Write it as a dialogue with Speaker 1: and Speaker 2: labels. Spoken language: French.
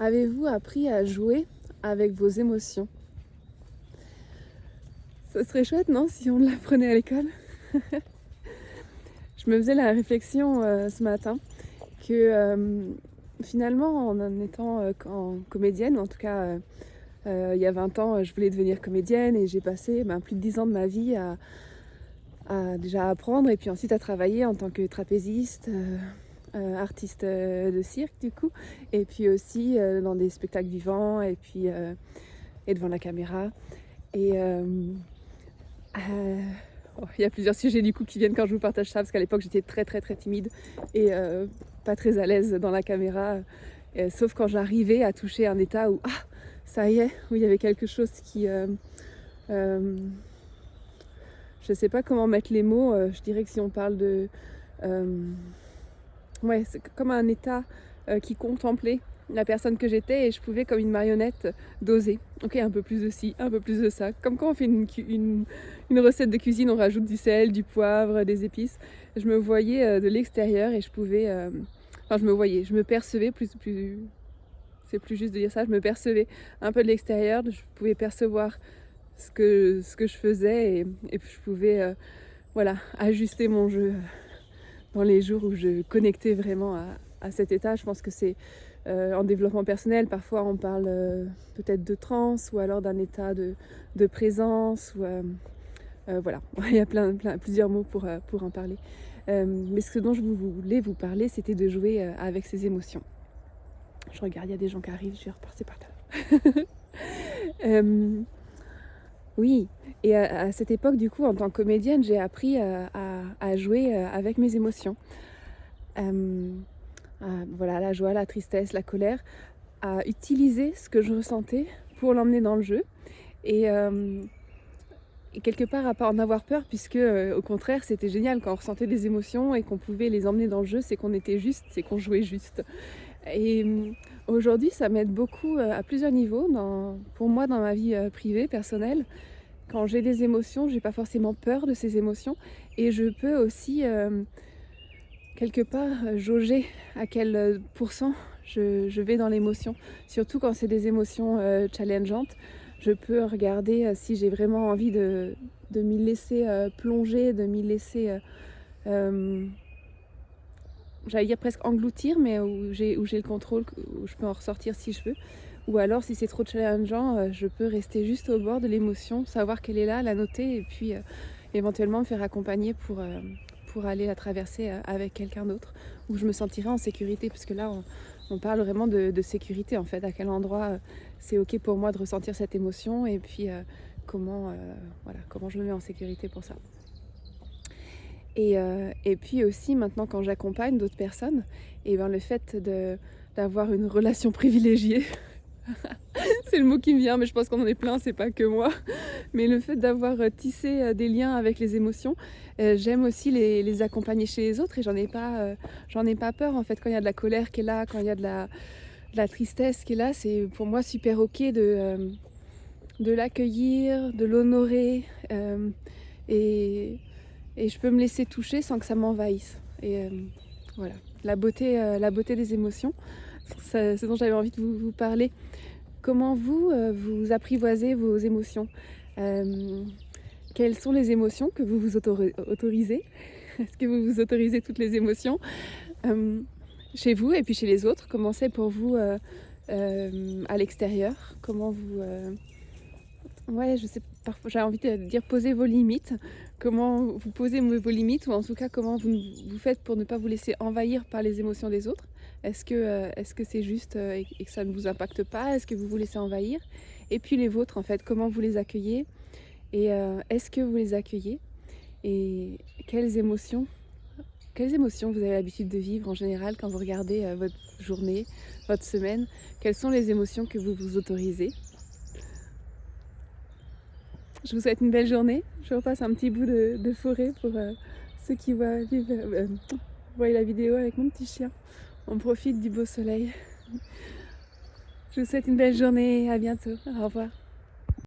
Speaker 1: Avez-vous appris à jouer avec vos émotions? Ça serait chouette, non, si on l'apprenait à l'école? Je me faisais la réflexion ce matin que finalement, en étant comédienne, en tout cas il y a 20 ans, je voulais devenir comédienne et j'ai passé plus de 10 ans de ma vie à déjà apprendre et puis ensuite à travailler en tant que trapéziste, artiste de cirque du coup, et puis aussi dans des spectacles vivants et puis et devant la caméra. Et il y a plusieurs sujets du coup qui viennent quand je vous partage ça, parce qu'à l'époque j'étais très très très timide et pas très à l'aise dans la caméra, sauf quand j'arrivais à toucher un état où ça y est, où il y avait quelque chose qui je sais pas comment mettre les mots, je dirais que si on parle de ouais, c'est comme un état qui contemplait la personne que j'étais, et je pouvais, comme une marionnette, doser. Ok, un peu plus de ci, un peu plus de ça. Comme quand on fait une recette de cuisine, on rajoute du sel, du poivre, des épices. Je me voyais de l'extérieur et je pouvais... Enfin, je me voyais, je me percevais c'est plus juste de dire ça, je me percevais un peu de l'extérieur, je pouvais percevoir ce que je faisais et je pouvais voilà, ajuster mon jeu dans les jours où je connectais vraiment à cet état. Je pense que c'est en développement personnel, parfois on parle peut-être de transe ou alors d'un état de présence. Ou, voilà, il y a plusieurs mots pour en parler. Mais ce dont je voulais vous parler, c'était de jouer avec ses émotions. Je regarde, il y a des gens qui arrivent, je vais repasser par là. Oui, et à cette époque, du coup, en tant que comédienne, j'ai appris à jouer avec mes émotions. Voilà, la joie, la tristesse, la colère, à utiliser ce que je ressentais pour l'emmener dans le jeu. Et quelque part à pas en avoir peur, puisque au contraire c'était génial quand on ressentait des émotions et qu'on pouvait les emmener dans le jeu, c'est qu'on était juste, c'est qu'on jouait juste. Et aujourd'hui ça m'aide beaucoup à plusieurs niveaux, pour moi dans ma vie privée, personnelle. Quand j'ai des émotions, j'ai pas forcément peur de ces émotions, et je peux aussi quelque part jauger à quel pourcent je vais dans l'émotion, surtout quand c'est des émotions challengeantes. Je peux regarder si j'ai vraiment envie de m'y laisser plonger, de m'y laisser, j'allais dire presque engloutir, mais où j'ai le contrôle, où je peux en ressortir si je veux. Ou alors si c'est trop challengeant, je peux rester juste au bord de l'émotion, savoir qu'elle est là, la noter, et puis éventuellement me faire accompagner pour aller la traverser avec quelqu'un d'autre, où je me sentirai en sécurité, parce que là on parle vraiment de sécurité en fait, à quel endroit c'est ok pour moi de ressentir cette émotion, et puis comment je me mets en sécurité pour ça. Et puis aussi maintenant quand j'accompagne d'autres personnes, et le fait d'avoir une relation privilégiée, c'est le mot qui me vient, mais je pense qu'on en est plein, c'est pas que moi. Mais le fait d'avoir tissé des liens avec les émotions, j'aime aussi les accompagner chez les autres, et j'en ai pas peur en fait. Quand il y a de la colère qui est là, quand il y a de la tristesse qui est là, c'est pour moi super ok de l'accueillir, de l'honorer, et je peux me laisser toucher sans que ça m'envahisse. Et voilà, la beauté des émotions, c'est ce dont j'avais envie de vous parler. Comment vous apprivoisez vos émotions? Quelles sont les émotions que vous vous autorisez? Est-ce que vous vous autorisez toutes les émotions chez vous et puis chez les autres? Comment c'est pour vous à l'extérieur? Comment vous... Ouais, je sais, parfois j'ai envie de dire poser vos limites. Comment vous posez vos limites, ou en tout cas comment vous faites pour ne pas vous laisser envahir par les émotions des autres? Est-ce que c'est juste et que ça ne vous impacte pas? Est-ce que vous vous laissez envahir? Et puis les vôtres en fait, comment vous les accueillez? Et est-ce que vous les accueillez? Et quelles émotions vous avez l'habitude de vivre en général quand vous regardez votre journée, votre semaine? Quelles sont les émotions que vous vous autorisez? Je vous souhaite une belle journée. Je repasse un petit bout de forêt pour ceux qui voient la vidéo avec mon petit chien. On profite du beau soleil. Je vous souhaite une belle journée. À bientôt. Au revoir.